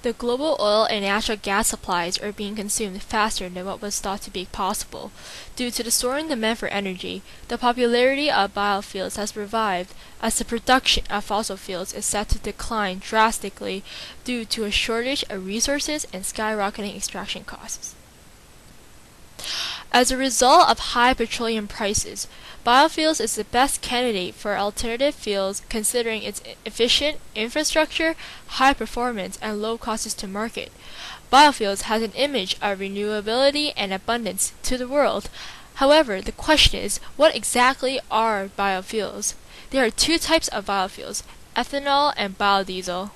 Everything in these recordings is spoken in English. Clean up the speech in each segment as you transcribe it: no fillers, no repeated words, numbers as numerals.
The global oil and natural gas supplies are being consumed faster than what was thought to be possible. Due to the soaring demand for energy, the popularity of biofuels has revived, as the production of fossil fuels is set to decline drastically due to a shortage of resources and skyrocketing extraction costs. As a result of high petroleum prices, biofuels is the best candidate for alternative fuels considering its efficient infrastructure, high performance, and low costs to market. Biofuels has an image of renewability and abundance to the world. However, the question is, what exactly are biofuels? There are two types of biofuels, ethanol and biodiesel.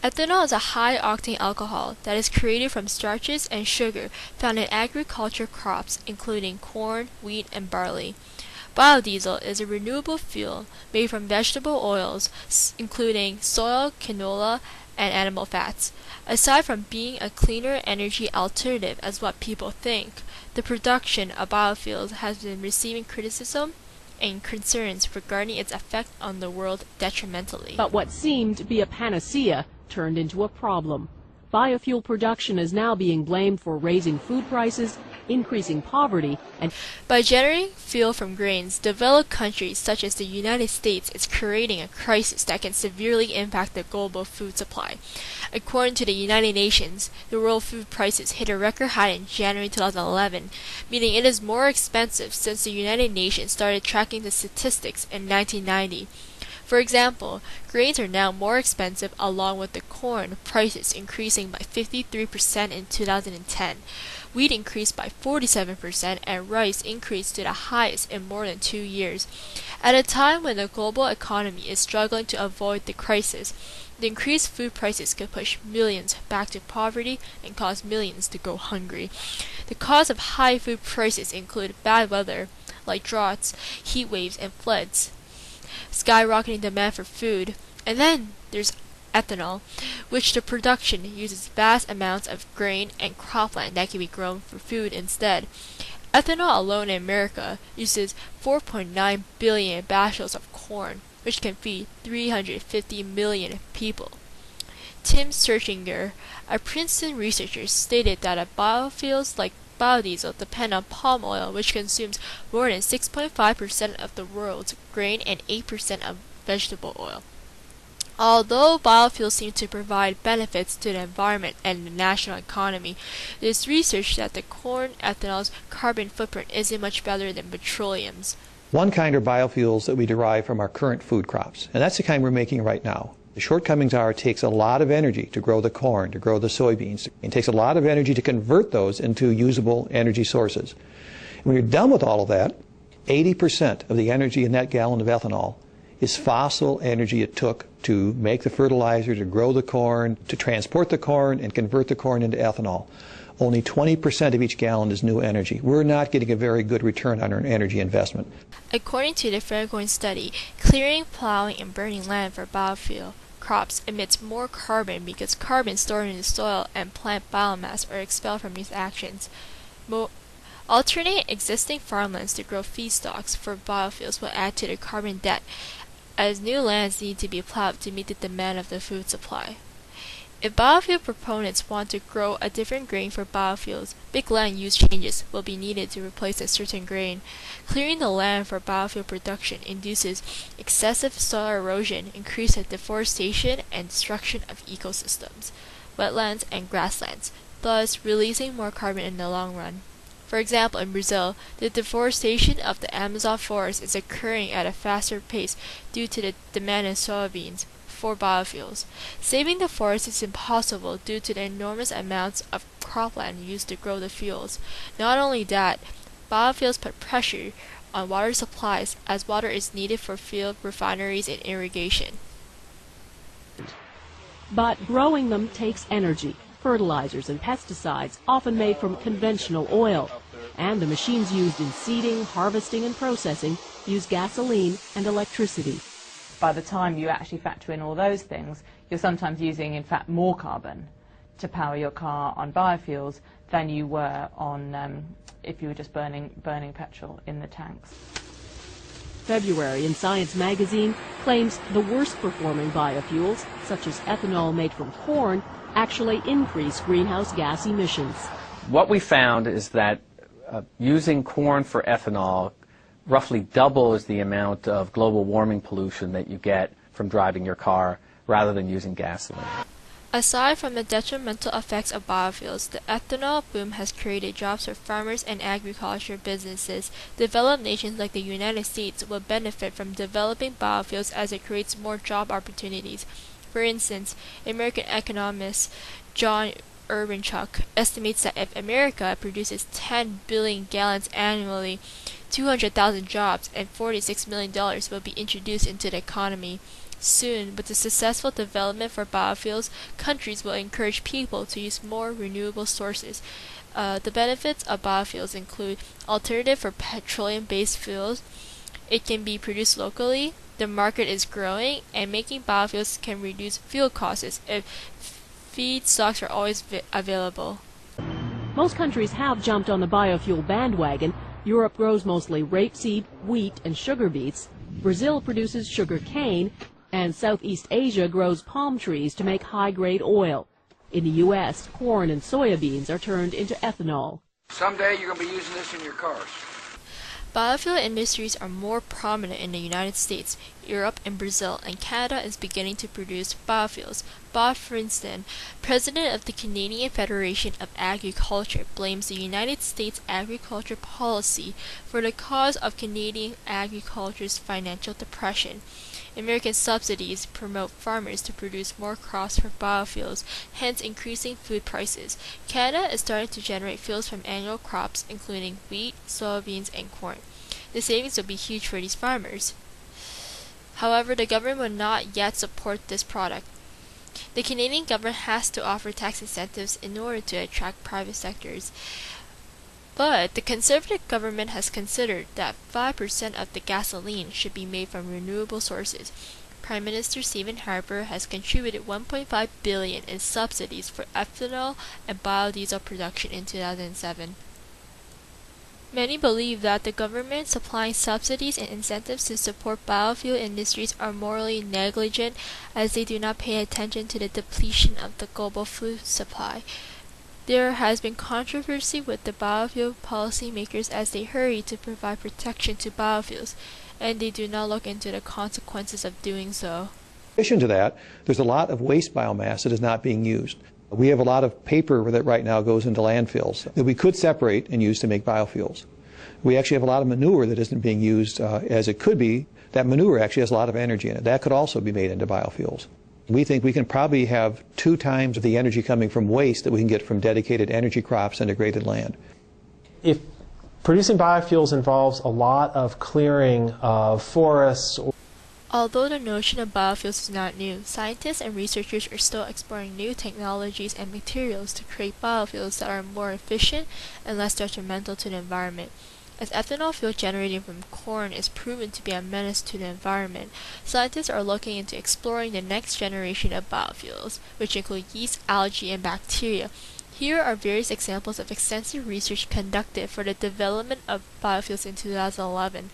Ethanol is a high-octane alcohol that is created from starches and sugar found in agriculture crops including corn, wheat, and barley. Biodiesel is a renewable fuel made from vegetable oils including soy, canola, and animal fats. Aside from being a cleaner energy alternative as what people think, the production of biofuels has been receiving criticism and concerns regarding its effect on the world detrimentally. But what seemed to be a panacea turned into a problem. Biofuel production is now being blamed for raising food prices, increasing poverty, and by generating fuel from grains, developed countries such as the United States is creating a crisis that can severely impact the global food supply. According to the United Nations, the world food prices hit a record high in January 2011, meaning it is more expensive since the United Nations started tracking the statistics in 1990. For example, grains are now more expensive along with the corn prices increasing by 53% in 2010. Wheat increased by 47% and rice increased to the highest in more than 2 years. At a time when the global economy is struggling to avoid the crisis, the increased food prices could push millions back to poverty and cause millions to go hungry. The cause of high food prices include bad weather, like droughts, heat waves, and floods, skyrocketing demand for food, and then there's ethanol, which the production uses vast amounts of grain and cropland that can be grown for food instead. Ethanol alone in America uses 4.9 billion bushels of corn, which can feed 350 million people. Tim Searchinger, a Princeton researcher, stated that biofuels like biodiesel depend on palm oil, which consumes more than 6.5% of the world's grain and 8% of vegetable oil. Although biofuels seem to provide benefits to the environment and the national economy, it is researched that the corn ethanol's carbon footprint isn't much better than petroleum's. One kind are biofuels that we derive from our current food crops, and that's the kind we're making right now. The shortcomings are it takes a lot of energy to grow the corn, to grow the soybeans. It takes a lot of energy to convert those into usable energy sources. When you're done with all of that, 80% of the energy in that gallon of ethanol is fossil energy it took to make the fertilizer, to grow the corn, to transport the corn, and convert the corn into ethanol. Only 20% of each gallon is new energy. We're not getting a very good return on our energy investment. According to the Fairgoing study, clearing, plowing, and burning land for biofuel crops emits more carbon because carbon stored in the soil and plant biomass are expelled from these actions. Alternate existing farmlands to grow feedstocks for biofuels will add to the carbon debt, as new lands need to be plowed to meet the demand of the food supply. If biofuel proponents want to grow a different grain for biofuels, big land use changes will be needed to replace a certain grain. Clearing the land for biofuel production induces excessive soil erosion, increased deforestation, and destruction of ecosystems, wetlands, and grasslands, thus releasing more carbon in the long run. For example, in Brazil, the deforestation of the Amazon forest is occurring at a faster pace due to the demand in soybeans for biofuels. Saving the forest is impossible due to the enormous amounts of cropland used to grow the fuels. Not only that, biofuels put pressure on water supplies as water is needed for field refineries and irrigation. but growing them takes energy, fertilizers and pesticides, often made from conventional oil. And the machines used in seeding, harvesting, and processing use gasoline and electricity. By the time you actually factor in all those things, you're sometimes using, in fact, more carbon to power your car on biofuels than you were on if you were just burning petrol in the tanks. February in Science magazine, claims the worst-performing biofuels, such as ethanol made from corn, actually increase greenhouse gas emissions. What we found is that using corn for ethanol roughly doubles the amount of global warming pollution that you get from driving your car rather than using gasoline. Aside from the detrimental effects of biofuels, the ethanol boom has created jobs for farmers and agriculture businesses. Developed nations like the United States will benefit from developing biofuels as it creates more job opportunities. For instance, American economist John Urbanchuk estimates that if America produces 10 billion gallons annually, 200,000 jobs and $46 million will be introduced into the economy. Soon, with the successful development for biofuels, countries will encourage people to use more renewable sources. The benefits of biofuels include alternative for petroleum-based fuels. It can be produced locally. The market is growing, and making biofuels can reduce fuel costs if feedstocks are always available. Most countries have jumped on the biofuel bandwagon. Europe grows mostly rapeseed, wheat, and sugar beets. Brazil produces sugar cane, and Southeast Asia grows palm trees to make high-grade oil. In the U.S., corn and soybeans are turned into ethanol. Someday you're going to be using this in your cars. Biofuel industries are more prominent in the United States, Europe, and Brazil, and Canada is beginning to produce biofuels. Bob Frinston, president of the Canadian Federation of Agriculture, blames the United States agriculture policy for the cause of Canadian agriculture's financial depression. American subsidies promote farmers to produce more crops for biofuels, hence increasing food prices. Canada is starting to generate fuels from annual crops, including wheat, soybeans, and corn. The savings will be huge for these farmers. However, the government will not yet support this product. The Canadian government has to offer tax incentives in order to attract private sectors. But the Conservative government has considered that 5% of the gasoline should be made from renewable sources. Prime Minister Stephen Harper has contributed $1.5 billion in subsidies for ethanol and biodiesel production in 2007. Many believe that the government supplying subsidies and incentives to support biofuel industries are morally negligent as they do not pay attention to the depletion of the global food supply. There has been controversy with the biofuel policymakers as they hurry to provide protection to biofuels, and they do not look into the consequences of doing so. In addition to that, there's a lot of waste biomass that is not being used. We have a lot of paper that right now goes into landfills that we could separate and use to make biofuels. We actually have a lot of manure that isn't being used as it could be. That manure actually has a lot of energy in it. That could also be made into biofuels. We think we can probably have 2 times the energy coming from waste that we can get from dedicated energy crops and degraded land. If producing biofuels involves a lot of clearing of forests. Although the notion of biofuels is not new, scientists and researchers are still exploring new technologies and materials to create biofuels that are more efficient and less detrimental to the environment. As ethanol fuel generated from corn is proven to be a menace to the environment, scientists are looking into exploring the next generation of biofuels, which include yeast, algae, and bacteria. Here are various examples of extensive research conducted for the development of biofuels in 2011.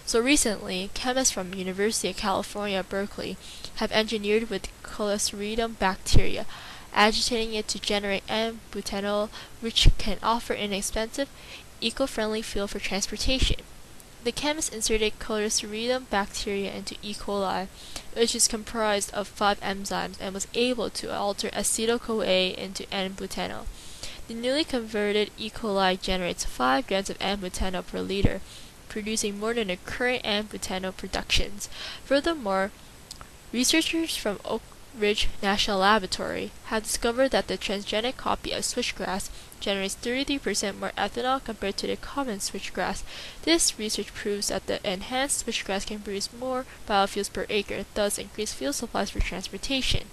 So recently, chemists from University of California, Berkeley, have engineered with Clostridium bacteria, agitating it to generate N-butanol, which can offer inexpensive, eco-friendly fuel for transportation. The chemists inserted Clostridium bacteria into E. coli, which is comprised of 5 enzymes and was able to alter acetyl-CoA into N-butanol. The newly converted E. coli generates 5 grams of N-butanol per liter, producing more than the current N-butanol productions. Furthermore, researchers from Oak Ridge National Laboratory have discovered that the transgenic copy of switchgrass generates 33% more ethanol compared to the common switchgrass. This research proves that the enhanced switchgrass can produce more biofuels per acre, thus increase fuel supplies for transportation.